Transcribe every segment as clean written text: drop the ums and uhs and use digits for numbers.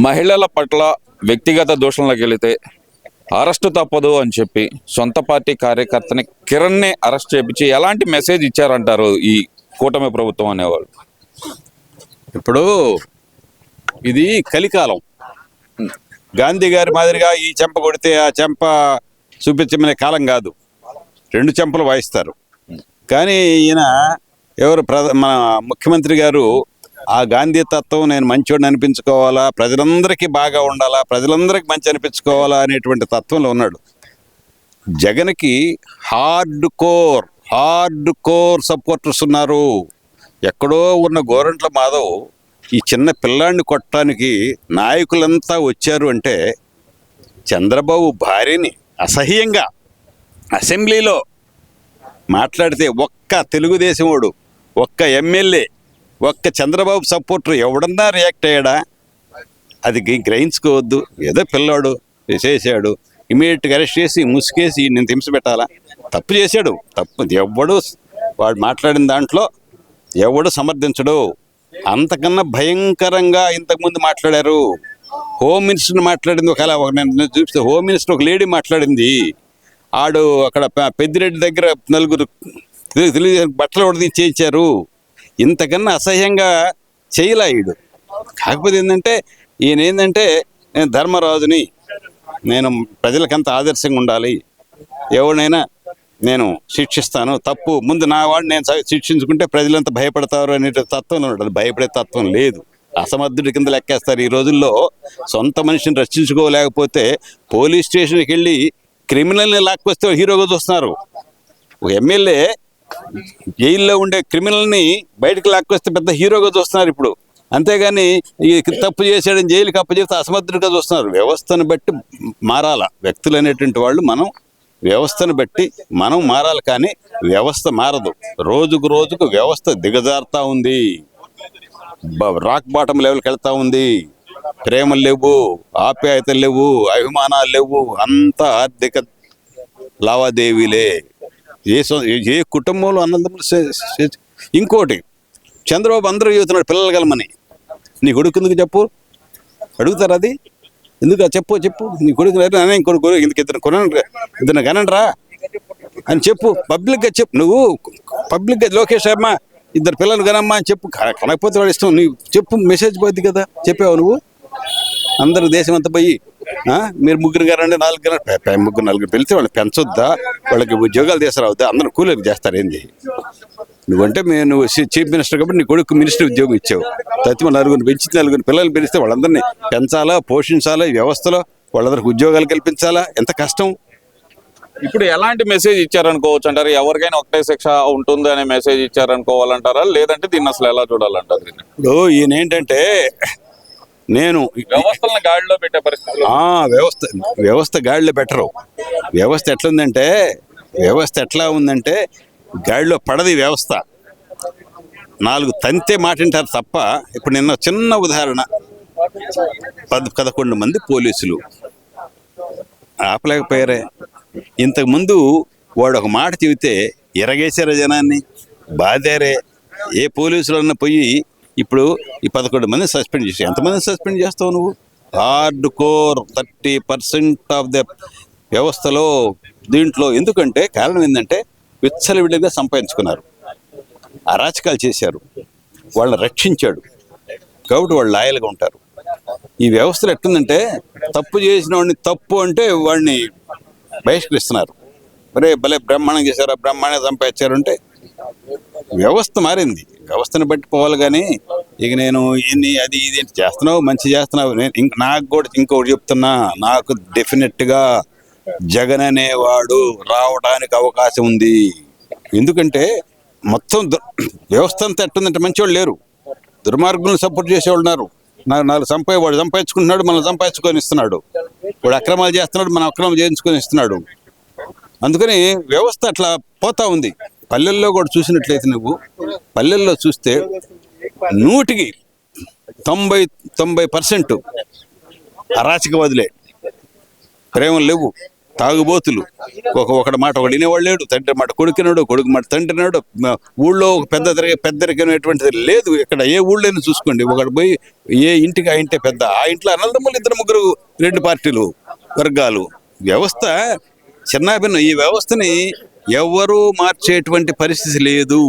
మహిళల పట్ల వ్యక్తిగత దూషణలకు వెళితే అరెస్టు తప్పదు అని చెప్పి సొంత పార్టీ కార్యకర్తని కిరణ్ని అరెస్ట్ చేయించి ఎలాంటి మెసేజ్ ఇచ్చారంటారు ఈ కూటమి ప్రభుత్వం అనేవాళ్ళు? ఇప్పుడు ఇది కలికాలం. గాంధీ గారి మాదిరిగా ఈ చెంప కొడితే ఆ చెంప చూపించమనే కాలం కాదు. రెండు చెంపలు వాయిస్తారు. కానీ ఈయన మన ముఖ్యమంత్రి గారు ఆ గాంధీ తత్వం, నేను మంచివాడిని అనిపించుకోవాలా, ప్రజలందరికీ బాగా ఉండాలా, ప్రజలందరికీ మంచి అనిపించుకోవాలా అనేటువంటి తత్వంలో ఉన్నాడు. జగన్కి హార్డ్ కోర్ సపోర్టర్స్ ఉన్నారు. ఎక్కడో ఉన్న గోరంట్ల మాధవ్ ఈ చిన్న పిల్లాడిని కొట్టడానికి నాయకులంతా వచ్చారు అంటే, చంద్రబాబు భార్యని అసహ్యంగా అసెంబ్లీలో మాట్లాడితే ఒక్క తెలుగుదేశం వాడు, ఒక్క ఎమ్మెల్యే, ఒక్క చంద్రబాబు సపోర్టర్ ఎవడన్నా రియాక్ట్ అయ్యాడా? అది గ్రహించుకోవద్దు. ఏదో పిల్లాడు చేశాడు, ఇమీడియట్గా అరెస్ట్ చేసి ముసుకేసి నేను హింస పెట్టాలా? తప్పు చేశాడు. తప్పు ఎవడు వాడు మాట్లాడిన దాంట్లో ఎవడు సమర్థించడు. అంతకన్నా భయంకరంగా ఇంతకుముందు మాట్లాడారు. హోమ్ మినిస్టర్ని మాట్లాడింది నేను చూపిస్తే, హోమ్ మినిస్టర్ ఒక లేడీ మాట్లాడింది. ఆడు అక్కడ పెద్దిరెడ్డి దగ్గర నలుగురు తెలుగు బట్టలు ఉడది చేయించారు. ఇంతకన్నా అసహ్యంగా చేయలే ఈడు. కాకపోతే ఏంటంటే నేను ధర్మరాజుని, నేను ప్రజలకంత ఆదర్శంగా ఉండాలి, ఎవరినైనా నేను శిక్షిస్తాను, తప్పు ముందు నా వాడిని నేను శిక్షించుకుంటే ప్రజలంతా భయపడతారు అనే తత్వంలో ఉంటాడు. భయపడే తత్వం లేదు. అసమర్థుడి కింద లెక్కేస్తారు. ఈ రోజుల్లో సొంత మనిషిని రక్షించుకోలేకపోతే పోలీస్ స్టేషన్కి వెళ్ళి క్రిమినల్ని లాక్కొస్తే హీరోగా చూస్తున్నారు. ఒక ఎమ్మెల్యే జైల్లో ఉండే క్రిమినల్ని బయటకు లాక్కొస్తే పెద్ద హీరోగా చూస్తున్నారు ఇప్పుడు. అంతేగాని ఈ తప్పు చేసాడని జైలుకి అప్పచెప్తే అసమర్థుడిగా చూస్తున్నారు. వ్యవస్థను బట్టి మారాల వ్యక్తులు అనేటువంటి వాళ్ళు. వ్యవస్థను బట్టి మనం మారాలి, కానీ వ్యవస్థ మారదు. రోజుకు వ్యవస్థ దిగజారుతా ఉంది, రాక్ బాటం లెవెల్కి వెళ్తా ఉంది. ప్రేమలు లేవు, ఆప్యాయతలు లేవు, అభిమానాలు లేవు, అంతా ఆర్థిక లావాదేవీలే. ఏ కుటుంబంలో అన్నదమ్ములు. ఇంకోటి, చంద్రబాబు అందరూ చెబుతున్నాడు పిల్లలు కలమని. నీ కొడుకు ఎందుకు చెప్పు? అడుగుతారు అది ఎందుకు? చెప్పు నీ కొడుకు ఇంకొక ఇద్దరు కనండ్రా అని చెప్పు, పబ్లిక్గా చెప్పు. నువ్వు పబ్లిక్గా లోకేష్ శర్మ ఇద్దరు పిల్లలు కనమ్మా అని చెప్పు. కనకపోతే వాడు ఇష్టం, నీవు చెప్పు, మెసేజ్ పోద్ది కదా. చెప్పావు నువ్వు? అందరూ దేశం అంతా పోయి మీరు ముగ్గురు గారండి, నలుగురు పిలిచి వాళ్ళని పెంచొద్దా? వాళ్ళకి ఉద్యోగాలు తీసుకురావద్దా? అందరూ కూలీకి చేస్తారు. ఏంది నువ్వంటే నువ్వు చీఫ్ మినిస్టర్ కాబట్టి నీ కొడుకు మినిస్టర్ ఉద్యోగం ఇచ్చావు. తత్వ నలుగురిని పెంచి నలుగురు పిల్లలు పెరిస్తే వాళ్ళందరినీ పెంచాలా, పోషించాలా, ఈ వ్యవస్థలో వాళ్ళందరికి ఉద్యోగాలు కల్పించాలా? ఎంత కష్టం. ఇప్పుడు ఎలాంటి మెసేజ్ ఇచ్చారనుకోవచ్చు అంటారు? ఎవరికైనా ఒకటే శిక్ష ఉంటుంది అనే మెసేజ్ ఇచ్చారనుకోవాలంటారా, లేదంటే దీన్ని అసలు ఎలా చూడాలంటారు? ఇప్పుడు ఈయన ఏంటంటే, నేను వ్యవస్థలను గాడిలో పెట్టే పరిస్థితి, వ్యవస్థ గాడిలో పెట్టరు. వ్యవస్థ ఎట్లా ఉందంటే గాడిలో పడది వ్యవస్థ. 4 తంతే మాటింటారు తప్ప. ఇప్పుడు నిన్న చిన్న ఉదాహరణ, 11 మంది పోలీసులు ఆపలేకపోయారే. ఇంతకుముందు వాడు ఒక మాట చెబితే ఎరగేశారా జనాన్ని, బాధారే. ఏ పోలీసులు అన్న పోయి ఇప్పుడు ఈ 11 మంది సస్పెండ్ చేసి, ఎంతమంది సస్పెండ్ చేస్తావు నువ్వు? హార్డ్ కోర్ 30% ఆఫ్ ద వ్యవస్థలో దీంట్లో. ఎందుకంటే కారణం ఏంటంటే విచ్చలవిడిగా సంపాదించుకున్నారు, అరాచకాలు చేశారు, వాళ్ళని రక్షించాడు కాబట్టి వాళ్ళు లాయల్గా ఉంటారు. ఈ వ్యవస్థలు ఎట్టుందంటే తప్పు చేసిన వాడిని తప్పు అంటే వాడిని బహిష్కరిస్తున్నారు. మరే భలే బ్రహ్మాండం చేశారు, బ్రహ్మాండం సంపాదించారు అంటే వ్యవస్థ మారింది. వ్యవస్థను బట్టి పోవాలి. కానీ ఇక నేను అది ఇది చేస్తున్నావు, మంచి చేస్తున్నావు. నేను నాకు కూడా ఇంకొకటి చెప్తున్నా, నాకు డెఫినెట్గా జగన్ అనేవాడు రావడానికి అవకాశం ఉంది. ఎందుకంటే మొత్తం వ్యవస్థ అంతా ఎట్టుందంటే మంచివాళ్ళు లేరు, దుర్మార్గులను సపోర్ట్ చేసేవాళ్ళు ఉన్నారు. వాడు సంపాదించుకుంటున్నాడు, మనం సంపాదించుకొని ఇస్తున్నాడు. వాడు అక్రమాలు చేస్తున్నాడు, మనం అక్రమాలు చేయించుకొని ఇస్తున్నాడు. అందుకని వ్యవస్థ అట్లా పోతా ఉంది. పల్లెల్లో కూడా చూసినట్లయితే, నువ్వు పల్లెల్లో చూస్తే 100కి 90% అరాచకవాదులే. ప్రేమలు లేవు, తాగుబోతులు, ఒకటి మాట ఒకటి వినేవాళ్ళు లేడు, తండ్రి మాట కొడుకునాడు, కొడుకు మాట తండ్రినాడు. ఊళ్ళో ఒక పెద్దరికమైనటువంటిది లేదు. ఇక్కడ ఏ ఊళ్ళోనే చూసుకోండి, ఒకటి పోయి ఏ ఇంటికి ఆ ఇంటే పెద్ద, ఆ ఇంట్లో అన్నదమ్ములు 2 3 2 పార్టీలు వర్గాలు. వ్యవస్థ చిన్నాభిన్నం. ఈ వ్యవస్థని ఎవరు మార్చేటువంటి పరిస్థితి లేదు.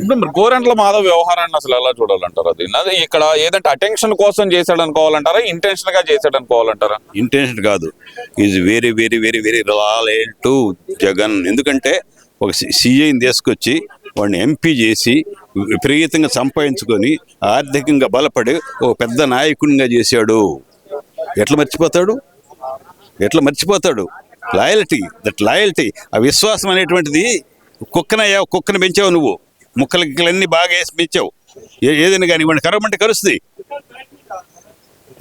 ఇప్పుడు మరి గోరంట్ల మాధవ్ వ్యవహారాన్ని అసలు ఎలా చూడాలంటారు? అది ఇక్కడ ఏదంటే అటెన్షన్ కోసం చేశాడు అనుకోవాలంటారా, ఇంటెన్షన్ గా చేశాడు అనుకోవాలంటారా? ఇంటెన్షన్ కాదు, is very very very very loyal to Jagan. ఎందుకంటే ఒక సీఐని తీసుకొచ్చి వాడిని ఎంపీ చేసి విపరీతంగా సంపాదించుకొని ఆర్థికంగా బలపడి ఒక పెద్ద నాయకునిగా చేశాడు. ఎట్లా మర్చిపోతాడు? లాయల్టీ, ఆ విశ్వాసం అనేటువంటిది. కుక్కని పెంచావు నువ్వు, ముక్కలన్నీ బాగా వేసి పెంచావు. ఏదైనా కానీ వాడిని కరవమంటే కరుస్తుంది.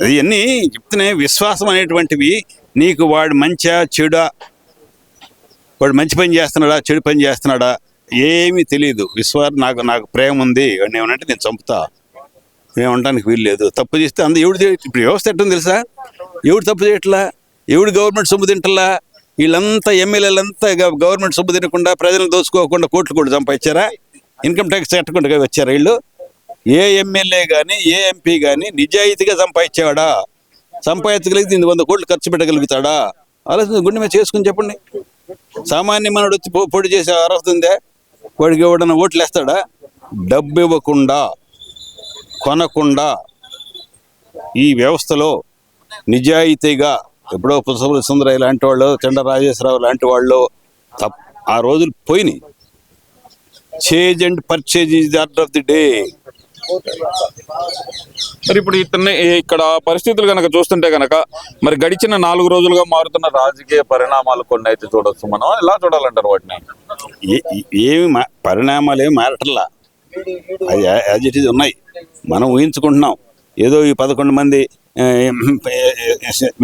అది అన్నీ చెప్తూనే విశ్వాసం అనేటువంటివి. నీకు వాడు మంచా చెడా, వాడు మంచి పని చేస్తున్నాడా చెడు పని చేస్తున్నాడా ఏమీ తెలియదు. నాకు ప్రేమ ఉంది వాడిని ఏమనంటే నేను చంపుతా, ఏమనడానికి వీలు లేదు. తప్పు చేస్తే ఇప్పుడు వ్యవస్థ ఎట్టుంది తెలుసా? ఎవడు తప్పు చేయట్లా, ఎవడు గవర్నమెంట్ సొమ్ము తింటలా? వీళ్ళంతా ఎమ్మెల్యేలంతా గవర్నమెంట్ సొమ్ము తినకుండా, ప్రజలను దోచుకోకుండా కోట్లు కూడా సంపాదించారా? ఇన్కమ్ ట్యాక్స్ కట్టకుండా వచ్చారా వీళ్ళు? ఏ ఎమ్మెల్యే కానీ ఏ ఎంపీ కానీ నిజాయితీగా సంపాదించేవాడా? సంపాదించగలిగితే 100 కోట్లు ఖర్చు పెట్టగలుగుతాడా? ఆలోచన గుండె మీద చేసుకుని చెప్పండి. సామాన్య మనోడు వచ్చి పొడి చేసే అర్హత ఉందే? వాడికి ఎవడన్నా ఓట్లు వేస్తాడా? డబ్బు ఇవ్వకుండా, కొనకుండా ఈ వ్యవస్థలో నిజాయితీగా ఎప్పుడో పుసపల్లి సుందరయ్య లాంటి వాళ్ళు, చెండ రాజేశ్వరరావు లాంటి వాళ్ళు ఆ రోజులు పోయినాయి. Change and purchase is the order of the day. మరి ఇప్పుడు ఇక్కడ పరిస్థితులు కనుక చూస్తుంటే కనుక మరి గడిచిన 4 రోజులుగా మారుతున్న రాజకీయ పరిణామాలు కొన్ని అయితే చూడొచ్చు. మనం ఎలా చూడాలంటారు వాటిని? పరిణామాలు ఏమి మారటల్లా, అది యాజ్ ఇట్ ఈజ్ ఉన్నాయి. మనం ఊహించుకుంటున్నాం ఏదో ఈ 11 మంది.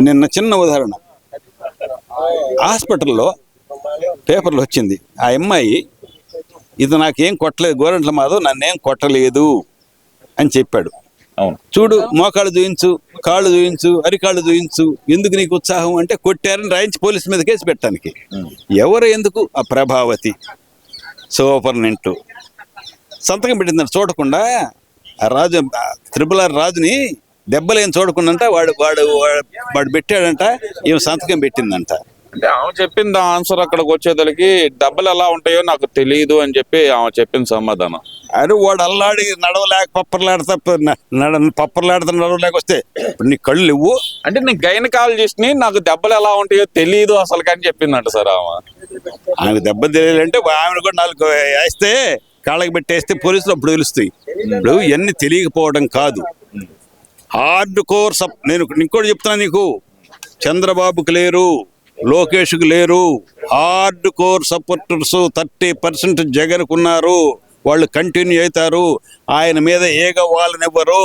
నిన్న చిన్న ఉదాహరణ, హాస్పిటల్లో పేపర్లు వచ్చింది, ఆ అమ్మాయి ఇది నాకేం కొట్టలేదు, గోరంట్ల మాధవ్ నన్నేం కొట్టలేదు అని చెప్పాడు. అవును, చూడు మోకాళ్ళు చూయించు, కాళ్ళు చూయించు, అరికాళ్ళు చూయించు, ఎందుకు నీకు ఉత్సాహం అంటే కొట్టారని రాయించి పోలీసు మీద కేసు పెట్టడానికి. ఎవరు ఎందుకు? ఆ ప్రభావతి సూపర్నెంట్ సంతకం పెట్టిందంట చూడకుండా. ఆ రాజు త్రిపుల రాజుని దెబ్బలేం చూడకుండా వాడు పెట్టాడంట, ఏం సంతకం పెట్టిందంట. అంటే ఆమె చెప్పింది ఆన్సర్ అక్కడికి వచ్చేదలికి డబ్బులు ఎలా ఉంటాయో నాకు తెలియదు అని చెప్పి ఆమె చెప్పిన సమాధానం. అరే వాడు అల్లాడి నడవలేక పప్పర్లాడుతా నడవలేక వస్తే ఇప్పుడు నీ కళ్ళు ఇవ్వు అంటే నేను గైనకాలజిస్ట్ ని, నాకు దెబ్బలు ఎలా ఉంటాయో తెలియదు అసలు అని చెప్పిందంట సార్ ఆమె దెబ్బ తెలియాలంటే ఆమెను కూడా 4 వేస్తే కాళ్ళకి పెట్టేస్తే పోలీసులు అప్పుడు తెలుస్తాయి. ఇప్పుడు ఇవన్నీ తెలియకపోవడం కాదు, హార్డ్ కోర్ నేను ఇంకోటి చెప్తున్నా నీకు, చంద్రబాబుకి లేరు, లోకేష్కి లేరు, హార్డ్ కోర్ సపోర్టర్స్ 30% జగన్కు ఉన్నారు. వాళ్ళు కంటిన్యూ అవుతారు. ఆయన మీద ఏగ వాళ్ళనివ్వరు.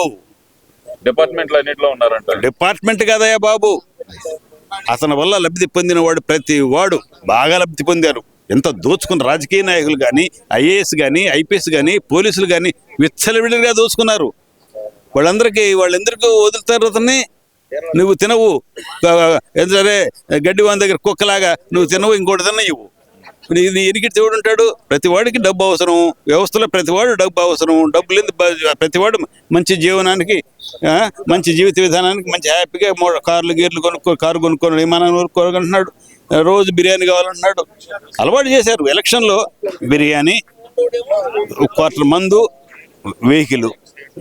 డిపార్ట్మెంట్లు అన్నింటిలో ఉన్నారంట. డిపార్ట్మెంట్ కదయ్యా బాబు, అతని వల్ల లబ్ధి పొందిన వాడు ప్రతి వాడు బాగా లబ్ధి పొందారు. ఎంత దోచుకున్న రాజకీయ నాయకులు కానీ, ఐఏఎస్ కానీ, ఐపీఎస్ కానీ, పోలీసులు కానీ విచ్చలవిడిగా దోచుకున్నారు. వాళ్ళందరికీ వదులుతారు అతన్ని. నువ్వు తినవు, సరే గడ్డి వాని దగ్గర కుక్కలాగా నువ్వు తినవు, ఇంకోటి తిన్న ఇవ్వు. నీ ఎనికి దేవుడు ఉంటాడు. ప్రతివాడికి డబ్బు అవసరం, వ్యవస్థలో ప్రతివాడు డబ్బు అవసరం. డబ్బు లేదు ప్రతివాడు మంచి జీవనానికి, మంచి జీవిత విధానానికి, మంచి హ్యాపీగా కారు కొనుక్కొని విమానాన్ని కొనుక్కోగలంటున్నాడు. రోజు బిర్యానీ కావాలంటున్నాడు. అలవాటు చేశారు. ఎలక్షన్లో బిర్యానీ, క్వార్టర్ మందు, వెహికల్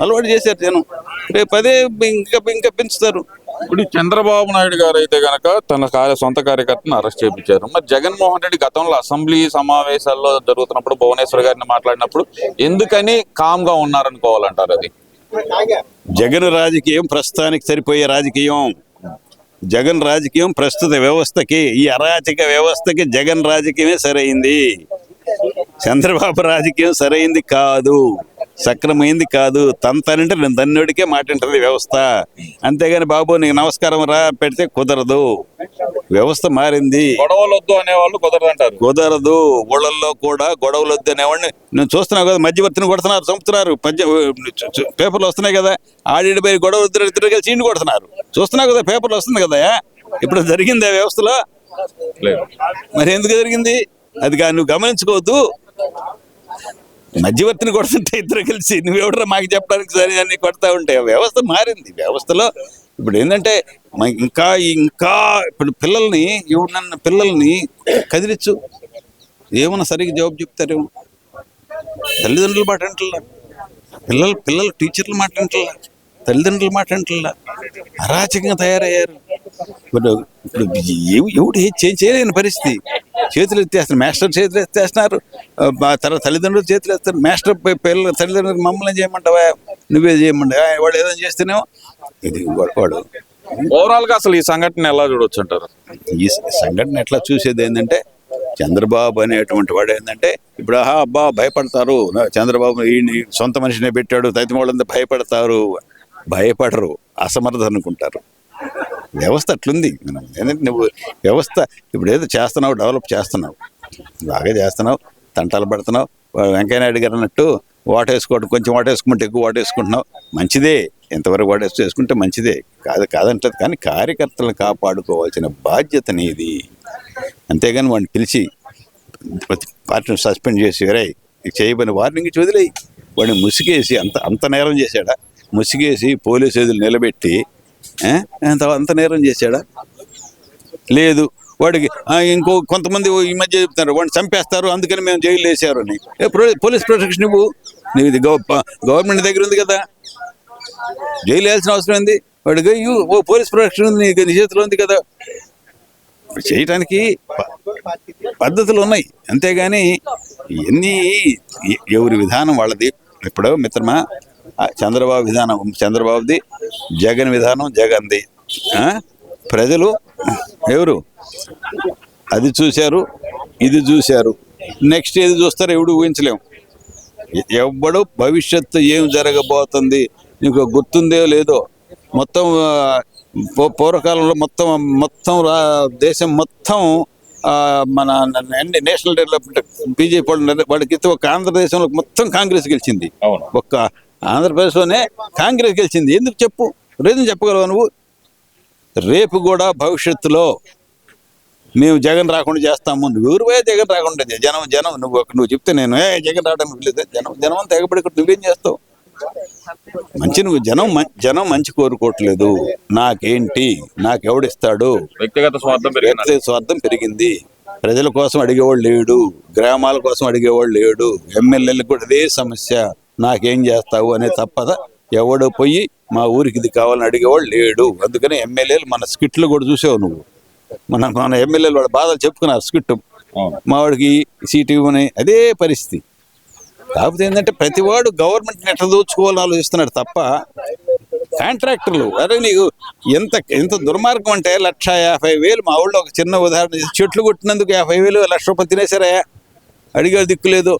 అలవాటు చేశారు జనం. రేపు అదే ఇంకా పెంచుతారు. ఇప్పుడు చంద్రబాబు నాయుడు గారు అయితే గనక తన సొంత కార్యకర్తను అరెస్ట్ చేయించారు. మరి జగన్మోహన్ రెడ్డి గతంలో అసెంబ్లీ సమావేశాల్లో జరుగుతున్నప్పుడు భువనేశ్వర్ గారిని మాట్లాడినప్పుడు ఎందుకని కామ్ గా ఉన్నారనుకోవాలంటారు? అది జగన్ రాజకీయం ప్రస్తుతానికి సరిపోయే రాజకీయం. జగన్ రాజకీయం ప్రస్తుత వ్యవస్థకి, ఈ అరాచక వ్యవస్థకి జగన్ రాజకీయమే సరైంది. చంద్రబాబు రాజకీయం సరైంది కాదు, సక్రమైంది కాదు. తంతానంటే నేను దన్నుడికే మాటింటది వ్యవస్థ. అంతేగాని బాబు నీకు నమస్కారం రా పెడితే కుదరదు. వ్యవస్థ మారింది. గొడవలొద్దు అనేవాళ్ళు కుదరదంటారు. కుదరదు. ఊళ్ళల్లో కూడా గొడవలొద్దు అనేవాడిని నేను చూస్తున్నావు కదా. మధ్యవర్తిని కొడుతున్నారు, చంపుతున్నారు. పేపర్లు వస్తున్నాయి కదా. ఆడిడి పోయి గొడవ ఇద్దరు కలిసి చీండి కొడుతున్నారు. చూస్తున్నావు కదా, పేపర్లు వస్తుంది కదా. ఇప్పుడు జరిగింది ఆ వ్యవస్థలో. లేదు. మరి ఎందుకు జరిగింది అది నువ్వు గమనించుకోవద్దు. మధ్యవర్తిని కొడుతుంటే ఇద్దరు కలిసి నువ్వెవడరా మాకు చెప్పడానికి సరే అని కొడతా ఉంటే వ్యవస్థ మారింది. వ్యవస్థలో ఇప్పుడు ఏంటంటే ఇంకా ఇంకా ఇప్పుడు ఎవరినన్నా పిల్లల్ని కదిలిచ్చు, ఏమన్నా సరిగ్గా జవాబు చెప్తారేమో. తల్లిదండ్రుల మాట అంటల్లా, పిల్లలు టీచర్ల మాట అంటల్లా, తల్లిదండ్రుల మాట అంటల్లా, అరాచకంగా తయారయ్యారు. ఇప్పుడు ఎవడు చేయలేని పరిస్థితి. చేతులు ఎత్తేస్తున్నారు, మాస్టర్ చేతులు ఎత్తేస్తున్నారు, తర్వాత తల్లిదండ్రులు చేతులు ఎత్తారు. మాస్టర్ పిల్లలు తల్లిదండ్రులు మమ్మల్ని చేయమంటావా, నువ్వే చేయమంటావా, వాడు ఏదైనా చేస్తేనేమో ఇది వాడు. ఓవరాల్ గా అసలు ఈ సంఘటన ఎలా చూడొచ్చు అంటారు? ఈ సంఘటన ఎట్లా చూసేది ఏంటంటే, చంద్రబాబు అనేటువంటి వాడు ఏంటంటే ఇప్పుడు అబ్బా భయపడతారు, చంద్రబాబు ఈ సొంత మనిషినే పెట్టాడు, తైతం వాళ్ళంతా భయపడరు, అసమర్థత అనుకుంటారు. వ్యవస్థ అట్లుంది. మనం ఏంటంటే నువ్వు వ్యవస్థ ఇప్పుడు ఏదో చేస్తున్నావు, డెవలప్ చేస్తున్నావు, బాగా చేస్తున్నావు, తంటాలు పడుతున్నావు. వెంకయ్యనాయుడు గారు అన్నట్టు ఓటేసుకోవడం, కొంచెం ఓటేసుకుంటే ఎక్కువ ఓటేసుకుంటున్నావు, మంచిదే. ఎంతవరకు ఓటేసుకుంటే మంచిదే, కాదంటది. కానీ కార్యకర్తలను కాపాడుకోవాల్సిన బాధ్యత నీది. అంతేగాని వాడిని పిలిచి ప్రతి పార్టీని సస్పెండ్ చేసి వేరే చేయబని వార్నింగ్ వదిలేయి. వాడిని ముసిగేసి అంత నేరం చేశాడా? ముసిగేసి పోలీసు ఎదురు నిలబెట్టి అంత నేరం చేశాడా? లేదు. వాడికి కొంతమంది ఈ మధ్య చెప్తున్నారు వాడిని చంపేస్తారు అందుకని మేము జైలు వేసారు అని. పోలీస్ ప్రొటెక్షన్ ఇవ్వు. ఇది గవర్నమెంట్ దగ్గర ఉంది కదా, జైలు వేయాల్సిన అవసరం ఉంది. వాడికి పోలీస్ ప్రొటెక్షన్ ఉంది, నీకు నీ చేతిలో ఉంది కదా. చేయటానికి పద్ధతులు ఉన్నాయి, అంతేగాని ఇవన్నీ ఎవరి విధానం వాళ్ళది. ఇప్పుడు మిత్రమా, చంద్రబాబు విధానం చంద్రబాబుది, జగన్ విధానం జగన్ది. ప్రజలు ఎవరు అది చూశారు, ఇది చూశారు, నెక్స్ట్ ఏది చూస్తారో ఎవడు ఊహించలేము. ఎవ్వడు భవిష్యత్తు ఏం జరగబోతుంది నీకు గుర్తుందో లేదో. మొత్తం పూర్వకాలంలో మొత్తం దేశం మొత్తం మన నేషనల్ డెవలప్మెంట్ బీజేపీ వాడికి ఒక ఆంధ్రదేశంలో మొత్తం కాంగ్రెస్ గెలిచింది. ఒక్క ఆంధ్రప్రదేశ్లోనే కాంగ్రెస్ గెలిచింది. ఎందుకు చెప్పు, రీజన్ చెప్పగలవా నువ్వు? రేపు కూడా భవిష్యత్తులో మేము జగన్ రాకుండా చేస్తాము. ఎవరు జగన్ రాకుండా జనం నువ్వు చెప్తే నేను జగన్ రావడానికి లేదు. జనం అంతా ఎగబడి నువ్వేం చేస్తావు? నువ్వు జనం మంచి కోరుకోవట్లేదు. నాకేంటి, నాకెవడిస్తాడు, వ్యక్తిగత స్వార్థం పెరిగింది. ప్రజల కోసం అడిగేవాళ్ళు లేడు, గ్రామాల కోసం అడిగేవాళ్ళు లేడు, ఎమ్మెల్యేలకు కూడా అదే సమస్య. నాకేం చేస్తావు అనే తప్పద ఎవడో పోయి మా ఊరికి ఇది కావాలని అడిగేవాళ్ళు లేడు. అందుకని ఎమ్మెల్యేలు మన స్కిట్లు కూడా చూసావు నువ్వు. మన ఎమ్మెల్యేలు వాళ్ళ బాధలు చెప్పుకున్నారు స్కిట్. మా వాడికి సీటు ఇవ్వని అదే పరిస్థితి. కాకపోతే ఏంటంటే ప్రతివాడు గవర్నమెంట్ని ఎట్లా దోచుకోవాలని ఆలోచిస్తున్నాడు తప్ప కాంట్రాక్టర్లు. అరే నీకు ఎంత దుర్మార్గం అంటే 1,50,000 మా ఊళ్ళో ఒక చిన్న ఉదాహరణ, చెట్లు కొట్టినందుకు 50,000 1,00,000 రూపాయలు తినేశారా? అడిగే దిక్కు లేదు.